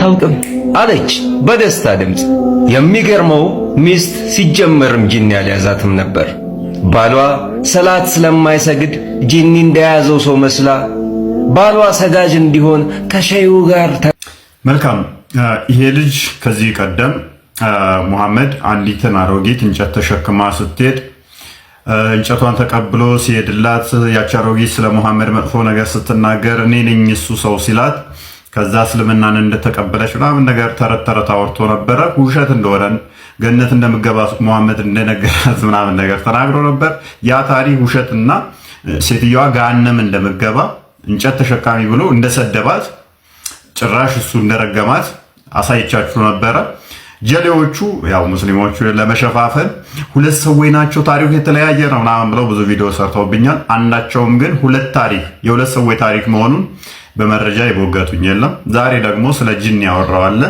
አታውቅም አለች በደስታ ድምፅ። የሚገርመው ሚስት ሲጀመርም ጂኒ ያልያዛትም ነበር። ባሏ ሰላት ስለማይሰግድ ጂኒ እንደያዘው ሰው መስላ ባሏ ሰጋጅ እንዲሆን ከሸዩ ጋር መልካም። ይሄ ልጅ ከዚህ ቀደም ሙሐመድ አንዲትን አሮጊት እንጨት ተሸክማ ስትሄድ እንጨቷን ተቀብሎ ሲሄድላት ያቺ አሮጊት ስለ ሙሐመድ መጥፎ ነገር ስትናገር እኔ ነኝ እሱ ሰው ሲላት ከዛ እስልምናን እንደተቀበለች ምናምን ነገር ተረት ተረት አወርቶ ነበረ። ውሸት እንደሆነ ገነት እንደምገባ ሙሐመድ እንደነገራት ምናምን ነገር ተናግሮ ነበር። ያ ታሪክ ውሸትና ሴትዮዋ ገሃነም እንደምገባ እንጨት ተሸካሚ ብሎ እንደሰደባት ጭራሽ እሱ እንደረገማት አሳይቻችሁ ነበረ። ጀሌዎቹ ያው ሙስሊሞቹ ለመሸፋፈን ሁለት ሰዎች ናቸው ታሪኩ የተለያየ ነው ምናምን ብለው ብዙ ቪዲዮ ሰርተውብኛል። አንዳቸውም ግን ሁለት ታሪክ የሁለት ሰዎች ታሪክ መሆኑን በመረጃ ይቦገቱኝ የለም። ዛሬ ደግሞ ስለ ጂኒ ያወራዋለ።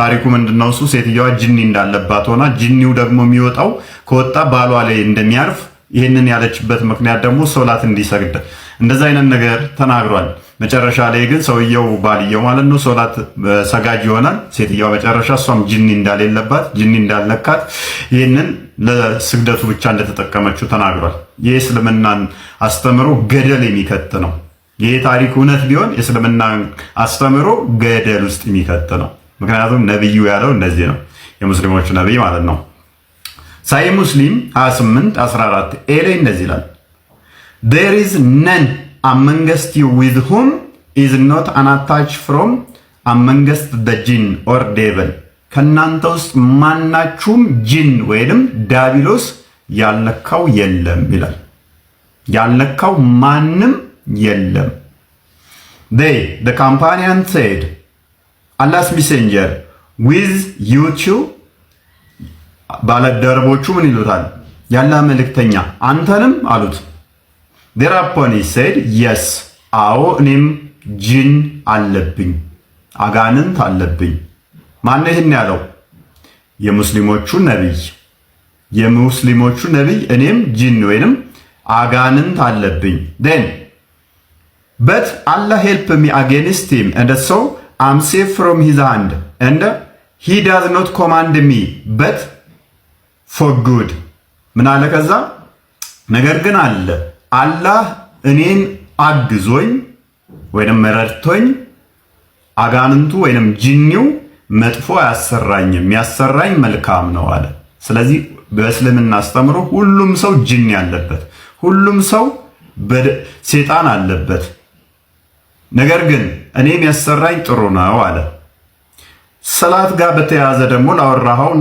ታሪኩ ምንድነው? እሱ ሴትዮዋ ጂኒ እንዳለባት ሆና ጂኒው ደግሞ የሚወጣው ከወጣ ባሏ ላይ እንደሚያርፍ ይህንን ያለችበት ምክንያት ደግሞ ሶላት እንዲሰግድ እንደዛ አይነት ነገር ተናግሯል። መጨረሻ ላይ ግን ሰውየው ባልየው ማለት ነው ሶላት ሰጋጅ ይሆናል። ሴትዮዋ መጨረሻ እሷም ጂኒ እንዳሌለባት ጂኒ እንዳልነካት ይህንን ለስግደቱ ብቻ እንደተጠቀመችው ተናግሯል። ይህ እስልምናን አስተምሮ ገደል የሚከት ነው። ይህ ታሪክ እውነት ቢሆን የእስልምና አስተምሮ ገደል ውስጥ የሚከት ነው። ምክንያቱም ነብዩ ያለው እንደዚህ ነው፣ የሙስሊሞቹ ነብይ ማለት ነው። ሳሂህ ሙስሊም 28:14 ላይ እንደዚህ ይላል There is none amongst you with whom is not unattached from amongst the jinn or devil ከናንተ ውስጥ ማናችሁም ጂን ወይንም ዳቢሎስ ያልነካው የለም ይላል። ያልነካው ማንም የለም። The companion said Allah's messenger with you too ባለደረቦቹ ምን ይሉታል? ያላ መልእክተኛ አንተንም አሉት። Thereupon he said yes አዎ እኔም ጂን አለብኝ አጋንንት አለብኝ። ማን ነው ይሄን ያለው? የሙስሊሞቹ ነብይ እኔም ጂን ወይንም አጋንንት አለብኝ። then but Allah help me against him and so I'm safe from his hand and he does not command me but for good ምን አለ ከዛ ነገር ግን አለ አላህ እኔን አግዞኝ ወይንም ረድቶኝ አጋንንቱ ወይንም ጂኒው መጥፎ አያሰራኝም የሚያሰራኝ መልካም ነው አለ። ስለዚህ በእስልምና አስተምሮ ሁሉም ሰው ጂኒ ያለበት ሁሉም ሰው በሰይጣን አለበት። ነገር ግን እኔ የሚያሰራኝ ጥሩ ነው አለ። ሰላት ጋር በተያያዘ ደግሞ ላወራኸው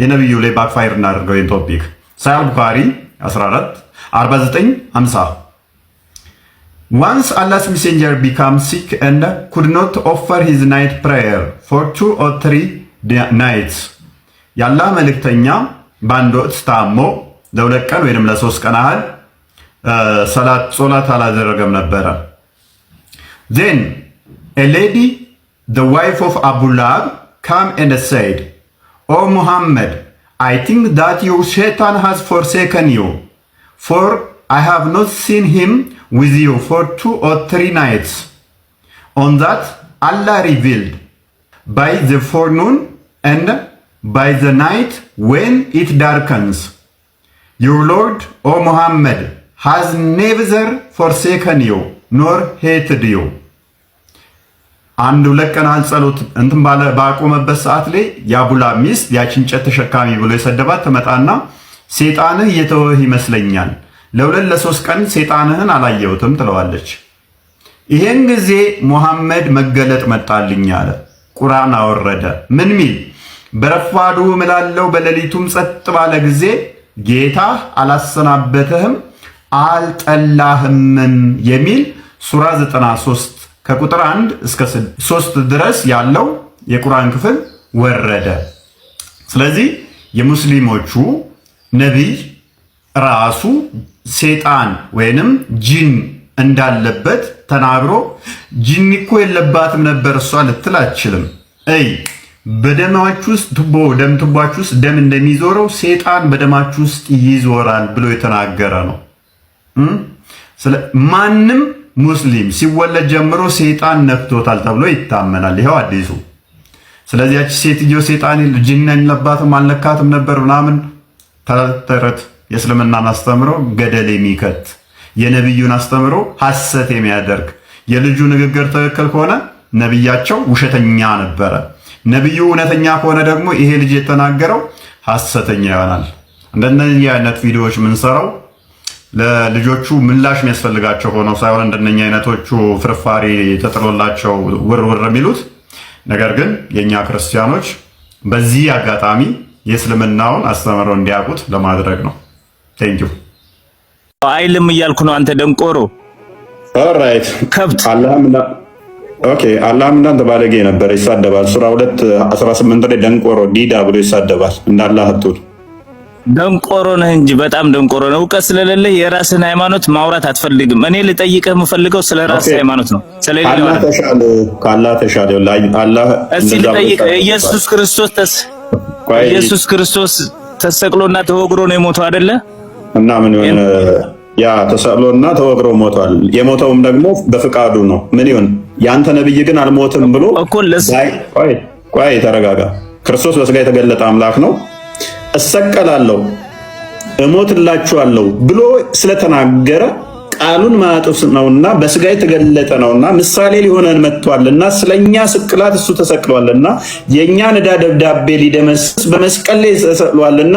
የነብዩ ላይ ባክፋየር እናደርገው የቶፒክ ሳሂህ ቡኻሪ 14:49-50 Once Allah's messenger became sick and could not offer his night prayer for 2 or 3 nights ያላህ መልእክተኛ በአንድ ወቅት ታሞ ለሁለት ቀን ወይንም ለሶስት ቀን ያህል ሶላት አላደረገም ነበረ። Then a lady, the wife of Abu Lahab, came and said, "O Muhammad, I think that your Shaitan has forsaken you, for I have not seen him with you for 2 or 3 nights." On that, Allah revealed, by the forenoon and by the night when it darkens, your Lord, O Muhammad, has neither forsaken you nor hated you. አንድ ሁለት ቀን ጸሎት እንትን ባቆመበት ሰዓት ላይ የአቡላ ሚስት ያቺን እንጨት ተሸካሚ ብሎ የሰደባት ትመጣና ሰይጣንህ የተወህ ይመስለኛል ለሁለት ለሶስት ቀን ሰይጣንህን አላየሁትም ትለዋለች። ይሄን ጊዜ ሙሐመድ መገለጥ መጣልኝ አለ። ቁርአን አወረደ። ምን ሚል? በረፋዱ ምላለው በሌሊቱም ጸጥ ባለ ጊዜ ጌታህ አላሰናበተህም አልጠላህም የሚል ሱራ 93 ከቁጥር 1 እስከ 3 ድረስ ያለው የቁርአን ክፍል ወረደ። ስለዚህ የሙስሊሞቹ ነብይ ራሱ ሰይጣን ወይንም ጂን እንዳለበት ተናግሮ ጂን እኮ የለባትም ነበር እሷ ልትል አትችልም። በደማችሁ ውስጥ ደም ቱቦአችሁ ውስጥ ደም እንደሚዞረው ሰይጣን በደማችሁ ውስጥ ይዞራል ብሎ የተናገረ ነው። ማንም ሙስሊም ሲወለድ ጀምሮ ሰይጣን ነክቶታል ተብሎ ይታመናል። ይሄው አዲሱ ስለዚህ ያቺ ሴትዮ ሴጣን ጂን የለባትም አልነካትም ነበር ምናምን ተረት የእስልምናን አስተምሮ ገደል የሚከት የነብዩን አስተምሮ ሐሰት የሚያደርግ የልጁ ንግግር ትክክል ከሆነ ነብያቸው ውሸተኛ ነበረ፣ ነብዩ እውነተኛ ከሆነ ደግሞ ይሄ ልጅ የተናገረው ሐሰተኛ ይሆናል። እንደነዚህ አይነት ቪዲዮዎች የምንሰራው ለልጆቹ ምላሽ የሚያስፈልጋቸው ሆነው ሳይሆን እንደነኛ አይነቶቹ ፍርፋሪ ተጥሎላቸው ውርውር የሚሉት ነገር ግን የኛ ክርስቲያኖች በዚህ አጋጣሚ የእስልምናውን አስተምረው እንዲያውቁት ለማድረግ ነው። ቴንክ ዩ አይልም እያልኩ ነው። አንተ ደንቆሮ ኦልራይት ከብት አላህም እንዳንተ ባለጌ ነበር፣ ይሳደባል። ሱራ 2:18 ላይ ደንቆሮ ዲዳ ብሎ ይሳደባል። እንዳላህ አትሁን። ደንቆሮ ነህ እንጂ በጣም ደንቆሮ ነው። እውቀት ስለሌለህ የራስህን ሃይማኖት ማውራት አትፈልግም። እኔ ልጠይቅህ የምፈልገው ስለ ራስህ ሃይማኖት ነው። ስለሌላ ካላህ ተሻለ አላህ እስቲ ልጠይቅህ። ኢየሱስ ክርስቶስ ተሰቅሎና ተወግሮ ነው የሞተው አይደለ? እና ምን ይሁን ያ ተሰቅሎና ተወግሮ ሞቷል። የሞተውም ደግሞ በፍቃዱ ነው። ምን ይሁን ያንተ ነብይ ግን አልሞትም ብሎ ቆይ ተረጋጋ። ክርስቶስ በስጋ የተገለጠ አምላክ ነው። እሰቀላለሁ እሞትላችኋለሁ ብሎ ስለተናገረ ቃሉን ማጥፍ ነውና በስጋ የተገለጠ ነውና ምሳሌ ሊሆነን መጥቷልና ስለኛ ስቅላት እሱ ተሰቅሏልና የኛን ዕዳ ደብዳቤ ሊደመስስ በመስቀል ላይ ተሰቅሏልና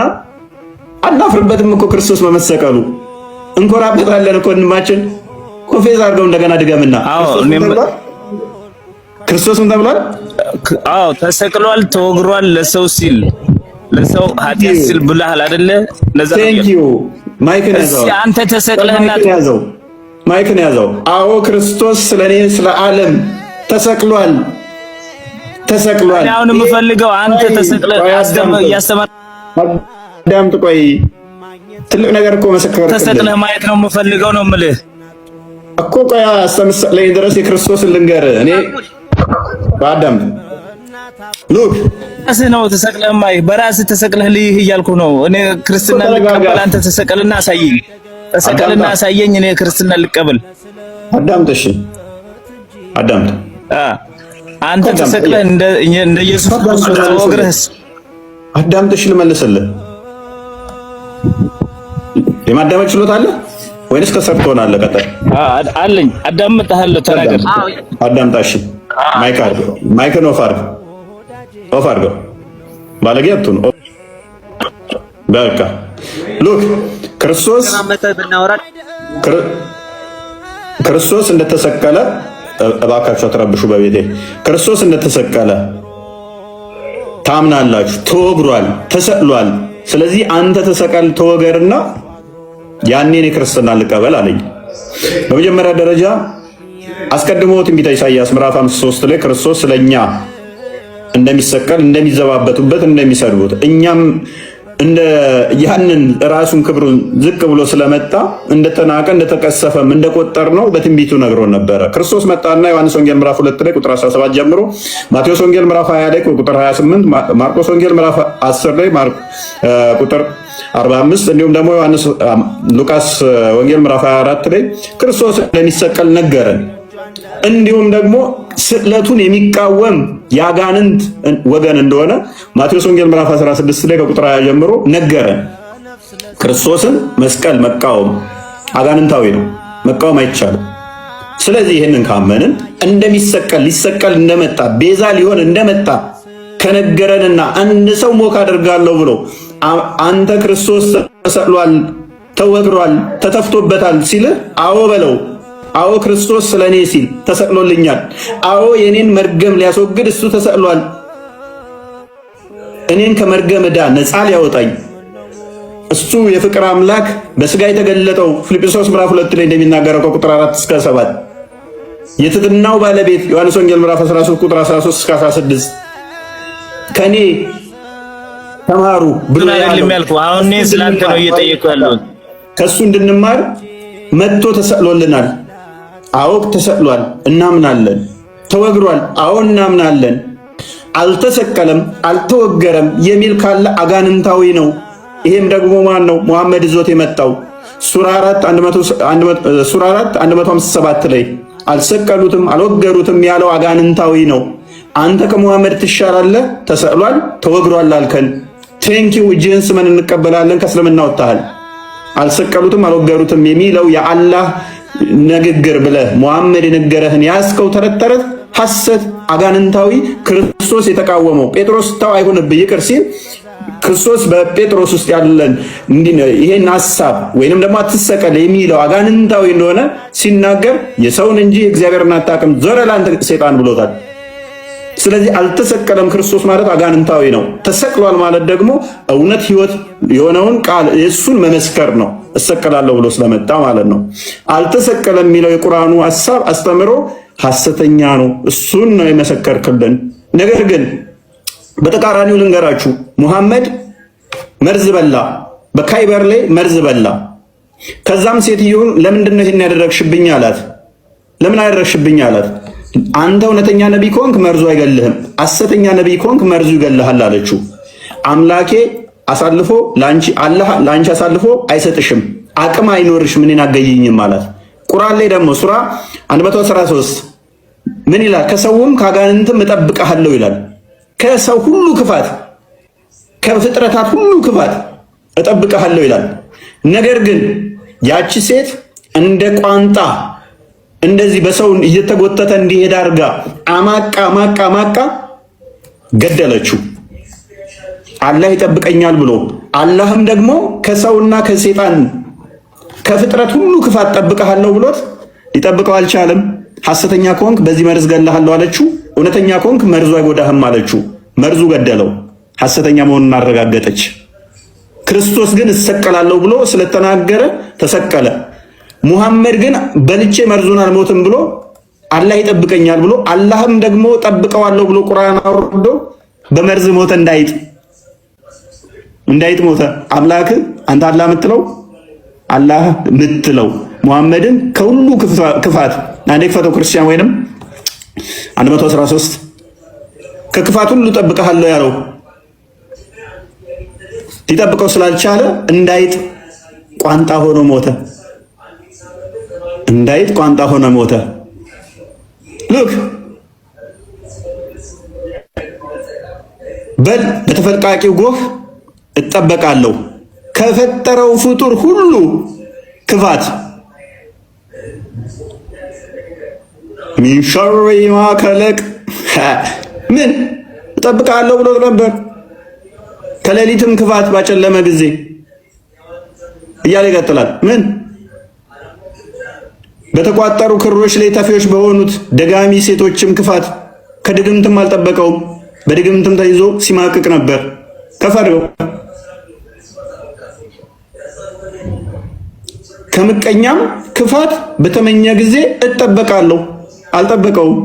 አናፍርበትም እኮ ክርስቶስ በመሰቀሉ እንኮራበታለን እኮ። ወንድማችን ኮፌዝ አድርገው እንደገና ድገምና ክርስቶስ ምን ተብሏል? አዎ ተሰቅሏል፣ ተወግሯል ለሰው ሲል ለሰው ኃጢአት ሲል ብለሃል አይደለ? ለዛ ነው ማይክን ያዘው። አንተ ተሰቅለህና ማይክን ያዘው። አዎ ክርስቶስ ስለኔ ስለ ዓለም ተሰቅሏል። አሁን የምፈልገው አንተ ተሰቅለህ እያስተማር አዳምጥ። ቆይ ትልቅ ነገር እኮ መሰከረ። ተሰቅለህ ማየት ነው የምፈልገው ነው የምልህ እኮ። ቆይ አስተምሰለኝ ድረስ የክርስቶስን ልንገርህ እኔ በአዳምጥ ሉክ ራስህ ነው ተሰቅለህ ማይ በራስህ ተሰቅለህ ልይህ እያልኩ ነው እኔ ክርስትና ልቀበል። አንተ ተሰቅልና አሳየኝ፣ ተሰቅልና አሳየኝ፣ እኔ ክርስትና ልቀበል። አዳምጥ፣ እሺ አዳምጥ። አንተ ተሰቅለህ እንደ ኢየሱስ ክርስቶስ ተወግረህስ አዳምጥ፣ እሺ ልመልስልህ። የማዳመጥ ችሎታ አለ ወይንስ ከሰርቶ ትሆናለህ? ቀጥል። አለኝ፣ አዳምጥሃለሁ፣ ተናገር። አዳምጣ፣ እሺ ማይክን ኦፍ አድርገው። ባለጌ አትሁን። በቃ ሉክ ክርስቶስ እንደተሰቀለ እባካችሁ አትረብሹ በቤቴ። ክርስቶስ እንደተሰቀለ ታምናላችሁ። ተወግሯል፣ ተሰቅሏል። ስለዚህ አንተ ተሰቀል ተወገርና ያኔን የክርስትና ልቀበል አለኝ። በመጀመሪያ ደረጃ አስቀድሞ ትንቢተ ኢሳይያስ ምዕራፍ 53 ላይ ክርስቶስ ስለኛ እንደሚሰቀል እንደሚዘባበቱበት እንደሚሰድቡት እኛም እንደ ያንን ራሱን ክብሩን ዝቅ ብሎ ስለመጣ እንደተናቀ እንደተቀሰፈም እንደቆጠር ነው በትንቢቱ ነግሮን ነበረ። ክርስቶስ መጣና ዮሐንስ ወንጌል ምዕራፍ 2 ላይ ቁጥር 17 ጀምሮ፣ ማቴዎስ ወንጌል ምዕራፍ 20 ላይ ቁጥር 28፣ ማርቆስ ወንጌል ምዕራፍ 10 ላይ ቁጥር 45 እንዲሁም ደግሞ ሉቃስ ወንጌል ምዕራፍ 24 ላይ ክርስቶስ እንደሚሰቀል ነገረን። እንዲሁም ደግሞ ስቅለቱን የሚቃወም የአጋንንት ወገን እንደሆነ ማቴዎስ ወንጌል ምዕራፍ 16 ላይ ከቁጥር 20 ጀምሮ ነገረን። ክርስቶስን መስቀል መቃወም አጋንንታዊ ነው፣ መቃወም አይቻልም። ስለዚህ ይህንን ካመንን እንደሚሰቀል ሊሰቀል እንደመጣ ቤዛ ሊሆን እንደመጣ ከነገረንና አንድ ሰው ሞክ አደርጋለሁ ብሎ አንተ ክርስቶስ ተሰቅሏል፣ ተወግሯል፣ ተተፍቶበታል ሲልህ አዎ በለው። አዎ ክርስቶስ ስለኔ ሲል ተሰቅሎልኛል። አዎ የኔን መርገም ሊያስወግድ እሱ ተሰቅሏል። እኔን ከመርገም ዕዳ ነፃ ሊያወጣኝ እሱ የፍቅር አምላክ በስጋ የተገለጠው ፊልጵስዩስ ምዕራፍ 2 ላይ እንደሚናገረው ከቁጥር 4 እስከ 7 የትሕትናው ባለቤት ዮሐንስ ወንጌል ምዕራፍ 13 ቁጥር 13 እስከ 16 ከኔ ተማሩ ብሎ ያልኩ አሁን እኔ ስላንተ ነው እየጠየቁ ያለው። ከሱ እንድንማር መጥቶ ተሰቅሎልናል። አዎ ተሰቅሏል፣ እናምናለን። ተወግሯል፣ አዎ እናምናለን። አልተሰቀለም፣ አልተወገረም የሚል ካለ አጋንንታዊ ነው። ይሄም ደግሞ ማን ነው? መሐመድ ይዞት የመጣው ሱራ 4 157 ላይ አልሰቀሉትም፣ አልወገሩትም ያለው አጋንንታዊ ነው። አንተ ከሙሐመድ ትሻላለህ፣ ተሰቅሏል፣ ተወግሯል አልከን። ቴንኪው እጅህን ስመን እንቀበላለን፣ ከእስልምና ወጥተሃል። አልሰቀሉትም አልወገሩትም የሚለው የአላህ ንግግር ብለህ ሙሐመድ የነገረህን ያስከው ተረት ተረት ሐሰት አጋንንታዊ ክርስቶስ የተቃወመው ጴጥሮስ ተው አይሆንብህ ይቅር ሲል ክርስቶስ በጴጥሮስ ውስጥ ያለን ይሄን ሐሳብ ወይንም ደግሞ አትሰቀል የሚለው አጋንንታዊ እንደሆነ ሲናገር የሰውን እንጂ እግዚአብሔርን አታውቅም ዞር ለአንተ ሰይጣን ብሎታል። ስለዚህ አልተሰቀለም ክርስቶስ ማለት አጋንንታዊ ነው። ተሰቅሏል ማለት ደግሞ እውነት ሕይወት የሆነውን ቃል የእሱን መመስከር ነው። እሰቀላለሁ ብሎ ስለመጣ ማለት ነው። አልተሰቀለም የሚለው የቁርአኑ ሐሳብ አስተምሮ ሐሰተኛ ነው። እሱን ነው የመሰከርክልን። ነገር ግን በተቃራኒው ልንገራችሁ፣ ሙሐመድ መርዝ በላ፣ በካይበር ላይ መርዝ በላ። ከዛም ሴትዮውን ለምንድን ነው ይሄን ያደረግሽብኝ አላት። ለምን አደረግሽብኝ አላት። አንተ እውነተኛ ነቢይ ከሆንክ መርዙ አይገልህም፣ ሐሰተኛ ነቢይ ከሆንክ መርዙ ይገልሃል አለችው። አምላኬ አሳልፎ ላንቺ አላህ ላንቺ አሳልፎ አይሰጥሽም፣ አቅም አይኖርሽም፣ እኔን አገይኝም አላት። ቁርአን ላይ ደግሞ ሱራ 113 ምን ይላል? ከሰውም ከአጋንንትም እጠብቅሃለሁ ይላል። ከሰው ሁሉ ክፋት፣ ከፍጥረታት ሁሉ ክፋት እጠብቅሃለሁ ይላል። ነገር ግን ያቺ ሴት እንደ ቋንጣ እንደዚህ በሰው እየተጎተተ እንዲሄድ አድርጋ አማቃ ገደለችው። አላህ ይጠብቀኛል ብሎ አላህም ደግሞ ከሰውና ከሰይጣን ከፍጥረት ሁሉ ክፋት ጠብቀሃለሁ ብሎት ሊጠብቀው አልቻለም። ሐሰተኛ ከሆንክ በዚህ መርዝ ገለሃለሁ አለችው። እውነተኛ ከሆንክ መርዙ አይጎዳህም አለችው። መርዙ ገደለው። ሐሰተኛ መሆኑን አረጋገጠች። ክርስቶስ ግን እሰቀላለሁ ብሎ ስለተናገረ ተሰቀለ። ሙሐመድ ግን በልቼ መርዙን አልሞትም ብሎ አላህ ይጠብቀኛል ብሎ አላህም ደግሞ ጠብቀዋለሁ ብሎ ቁርአን አውርዶ በመርዝ ሞተ። እንዳይጥ ሞተ። አምላክ አንተ አላህ ምትለው ሙሐመድን ከሁሉ ክፋት አንዴ ክፋቱ ክርስቲያን ወይንም 113 ከክፋት ሁሉ ጠብቀሃለሁ ያለው ሊጠብቀው ስላልቻለ እንዳይጥ ቋንጣ ሆኖ ሞተ። እንዳይጥ ቋንጣ ሆኖ ሞተ። ሉክ በተፈልቃቂው ጎህ እጠበቃለሁ ከፈጠረው ፍጡር ሁሉ ክፋት ሚን ሸሪ ማ ከለቅ ምን እጠብቃለሁ ብሎ ነበር። ከሌሊትም ክፋት ባጨለመ ጊዜ እያለ ይቀጥላል። ምን በተቋጠሩ ክሮች ላይ ተፊዎች በሆኑት ደጋሚ ሴቶችም ክፋት ከድግምትም አልጠበቀውም። በድግምትም ተይዞ ሲማቅቅ ነበር። ከፈረው ከምቀኛም ክፋት በተመኘ ጊዜ እጠበቃለሁ፣ አልጠበቀውም።